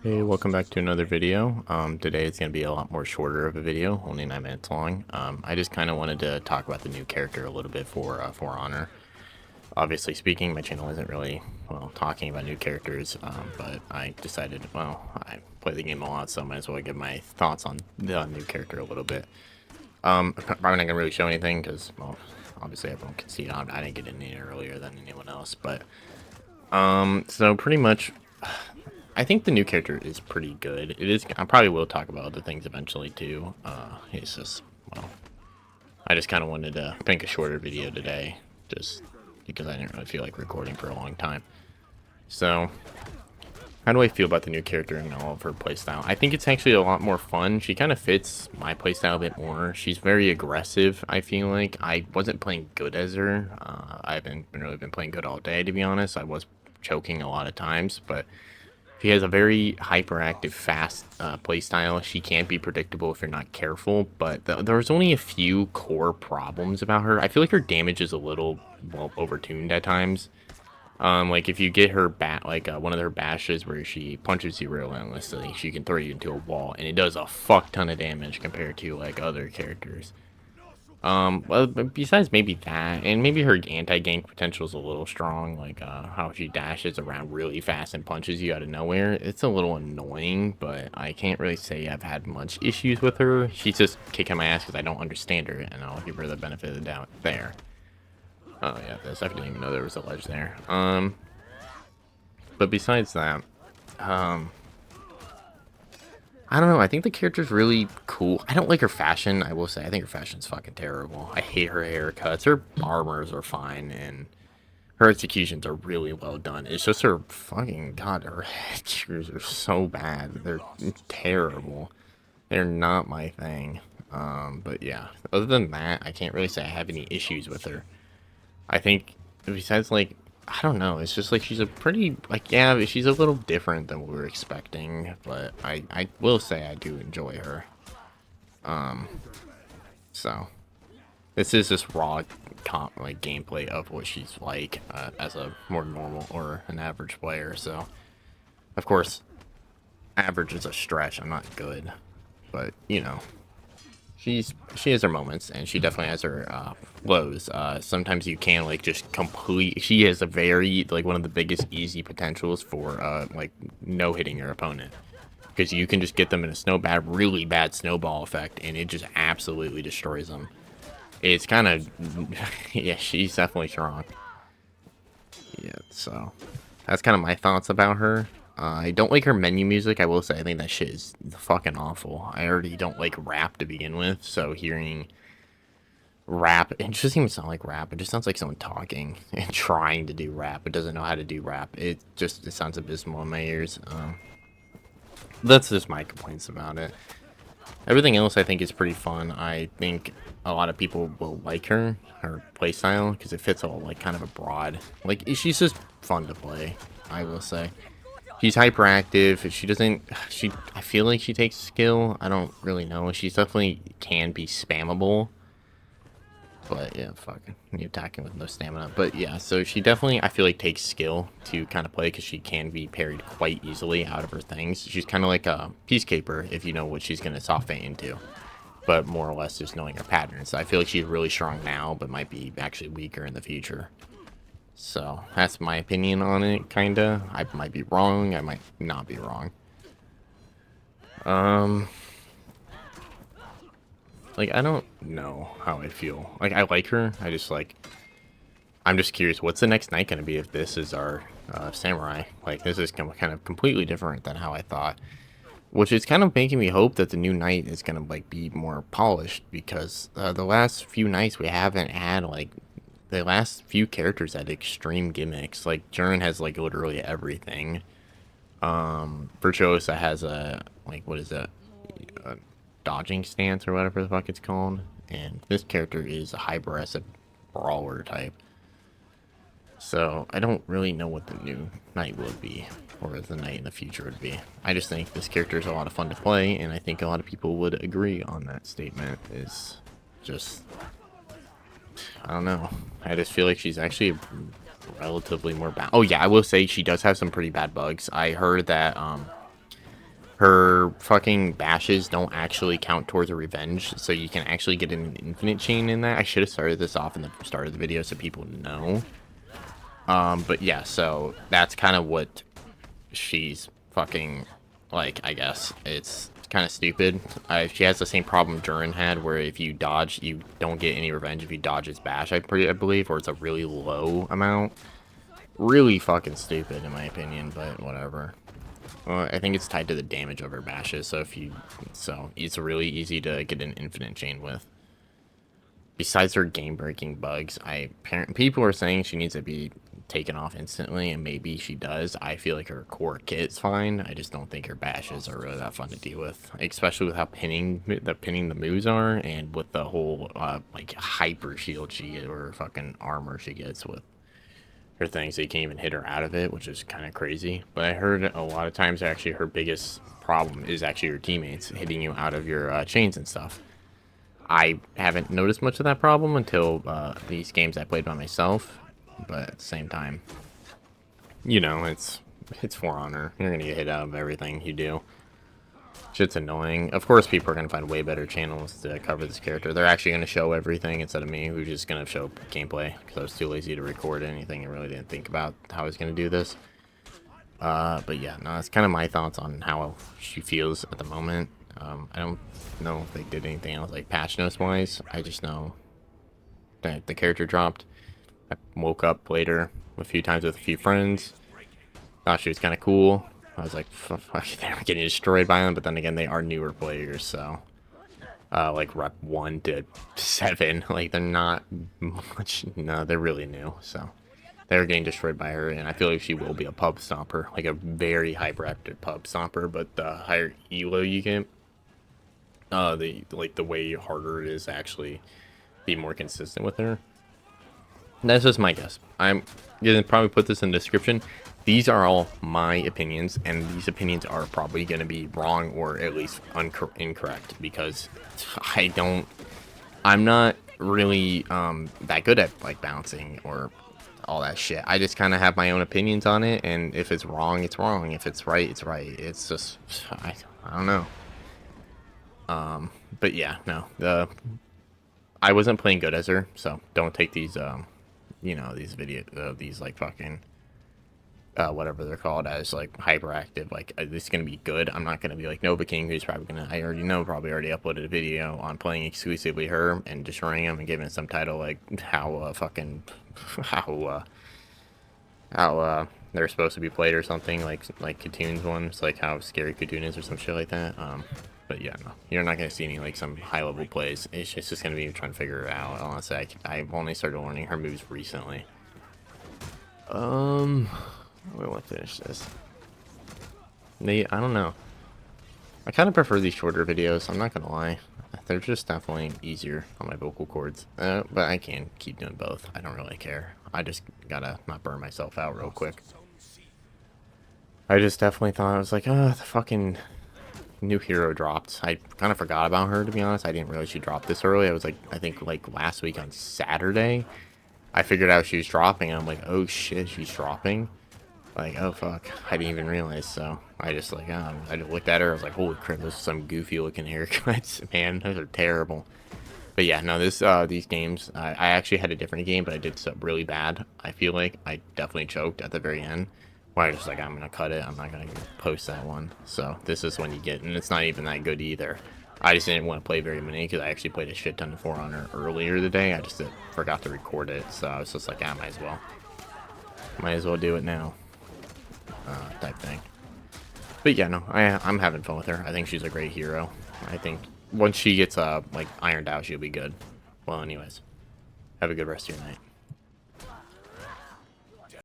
Hey, welcome back to another video. Today it's going to be a lot more shorter of a video, only 9 minutes long. I just kind of wanted to talk about the new character a little bit for Honor. Obviously speaking, my channel isn't really, well, talking about new characters, but I decided, well, I play the game a lot, so I might as well give my thoughts on the new character a little bit. I'm probably not going to really show anything because, well, obviously everyone can see it. I didn't get in here earlier than anyone else, but, so pretty much I think the new character is pretty good. It is. I probably will talk about other things eventually too. It's just, well, I just kind of wanted to make a shorter video today, just because I didn't really feel like recording for a long time. So, how do I feel about the new character and all of her playstyle? I think it's actually a lot more fun. She kind of fits my playstyle a bit more. She's very aggressive. I feel like I wasn't playing good as her. I haven't really been playing good all day, to be honest. I was choking a lot of times, but she has a very hyperactive, fast playstyle. She can't be predictable if you're not careful, but there's only a few core problems about her. I feel like her damage is a little, well, overtuned at times. Like if you get her one of her bashes where she punches you relentlessly, she can throw you into a wall, and it does a fuck ton of damage compared to like other characters. Well, besides maybe that, and maybe her anti-gank potential is a little strong, like how she dashes around really fast and punches you out of nowhere. It's a little annoying, but I can't really say I've had much issues with her. She's just kicking my ass because I don't understand her, and I'll give her the benefit of the doubt there. Oh yeah, this I didn't even know there was a ledge there. But besides that, um, I don't know. I think the character's really cool. I don't like her fashion. I will say, I think her fashion's fucking terrible. I hate her haircuts. Her armors are fine, and her executions are really well done. It's just her fucking god. Her headgears are so bad. They're terrible. They're not my thing. But yeah. Other than that, I can't really say I have any issues with her. I think besides like I don't know, it's just like she's a pretty like yeah, she's a little different than what we were expecting, but I will say I do enjoy her. Um so this is just raw like gameplay of what she's like as a more normal or an average player. So of course, average is a stretch. I'm not good, but you know, she has her moments, and she definitely has her lows. Sometimes you can like just complete. She has a very like one of the biggest easy potentials for like no hitting your opponent because you can just get them in really bad snowball effect, and it just absolutely destroys them. It's kind of yeah, she's definitely strong. Yeah, so that's kind of my thoughts about her. I don't like her menu music. I will say I think that shit is fucking awful. I already don't like rap to begin with, so hearing rap, it just doesn't even sound like rap. It just sounds like someone talking and trying to do rap, but doesn't know how to do rap. It sounds abysmal in my ears. That's just my complaints about it. Everything else I think is pretty fun. I think a lot of people will like her playstyle, because it fits all like kind of a broad. Like she's just fun to play, I will say. She's hyperactive. She doesn't. I feel like she takes skill. I don't really know. She's definitely can be spammable. But yeah, fucking you attacking with no stamina. But yeah, so she definitely I feel like takes skill to kind of play because she can be parried quite easily out of her things. She's kind of like a peacekeeper if you know what she's gonna soft feint into, but more or less just knowing her patterns. I feel like she's really strong now, but might be actually weaker in the future. So that's my opinion on it, kinda. I might be wrong, I might not be wrong. Um, like, I don't know how I feel. Like, I like her, I'm just curious, what's the next night gonna be if this is our, samurai? Like, this is kind of completely different than how I thought. Which is kind of making me hope that the new knight is gonna, like, be more polished, because, the last few nights we haven't had, like, the last few characters had extreme gimmicks. Like Jern has like literally everything. Virtuosa has a like what is that? A dodging stance or whatever the fuck it's called. And this character is a aggressive brawler type. So I don't really know what the new knight would be, or the knight in the future would be. I just think this character is a lot of fun to play, and I think a lot of people would agree on that statement. Is just I don't know. I just feel like she's actually relatively more bad. Oh yeah, I will say she does have some pretty bad bugs. I heard that her fucking bashes don't actually count towards a revenge, so you can actually get an infinite chain in that. I should have started this off in the start of the video so people know. But yeah, so that's kind of what she's fucking like. I guess it's kind of stupid. She has the same problem Durin had, where if you dodge, you don't get any revenge if you dodge his bash. I believe, or it's a really low amount. Really fucking stupid in my opinion, but whatever. Well, I think it's tied to the damage of her bashes, so it's really easy to get an infinite chain with. Besides her game-breaking bugs, people are saying she needs to be taken off instantly, and maybe she does. I feel like her core kit's fine. I just don't think her bashes are really that fun to deal with, especially with how pinning the moves are, and with the whole like hyper shield she gets, or fucking armor she gets with her thing, so you can't even hit her out of it, which is kind of crazy. But I heard a lot of times actually her biggest problem is actually your teammates hitting you out of your chains and stuff. I haven't noticed much of that problem until these games I played by myself, but at the same time, you know, it's For Honor. You're gonna get hit out of everything you do. Shit's annoying. Of course, people are gonna find way better channels to cover this character. They're actually gonna show everything instead of me, who's just gonna show gameplay because I was too lazy to record anything. I really didn't think about how I was gonna do this. But yeah, no, that's kind of my thoughts on how she feels at the moment. I don't know if they did anything else like patch notes wise. I just know that the character dropped. I woke up later a few times with a few friends. Thought she was kind of cool. I was like, fuck, they're getting destroyed by them, but then again, they are newer players, so like rep 1 to 7, like they're not much. No, they're really new, so they're getting destroyed by her, and I feel like she will be a pub stomper, like a very hyperactive pub stomper. But the higher elo you get, the way harder it is to actually be more consistent with her. That's just my guess. I'm gonna probably put this in the description. These are all my opinions, and these opinions are probably going to be wrong or at least incorrect, because I'm not really that good at like bouncing or all that shit. I just kind of have my own opinions on it, and if it's wrong, it's wrong. If it's right, it's right. It's just I don't know. But yeah, no, I wasn't playing good as her, so don't take these you know, these like fucking whatever they're called as like hyperactive. Like this is gonna be good. I'm not gonna be like Nova King, who's probably gonna, I already know, probably already uploaded a video on playing exclusively her and destroying him and giving it some title like how fucking how they're supposed to be played or something, like Katoon's ones, like how scary Katoon is or some shit like that. But yeah, no, you're not gonna see any like some high level plays. It's just gonna be trying to figure it out. Honestly, I've only started learning her moves recently. We want to finish this. I don't know. I kind of prefer these shorter videos, I'm not gonna lie. They're just definitely easier on my vocal cords. But I can keep doing both. I don't really care. I just gotta not burn myself out real quick. I just definitely thought, I was like, oh, the fucking new hero dropped. I kind of forgot about her, to be honest. I didn't realize she dropped this early. I was like, I think like last week on Saturday, I figured out she was dropping, and I'm like, oh shit, she's dropping. Like, oh fuck, I didn't even realize. So I just like, I just looked at her, I was like, holy crap, those are some goofy looking haircuts. Man, those are terrible. But yeah, no, these games, I actually had a different game, but I did so really bad. I feel like I definitely choked at the very end, where I was just like, I'm gonna cut it, I'm not gonna post that one. So this is when you get, and it's not even that good either. I just didn't want to play very many because I actually played a shit ton of For Honor earlier today. I just forgot to record it, so I was just like, I might as well do it now, type thing. But yeah, no, I'm having fun with her. I think she's a great hero. I think once she gets like ironed out, she'll be good. Well, anyways, have a good rest of your night.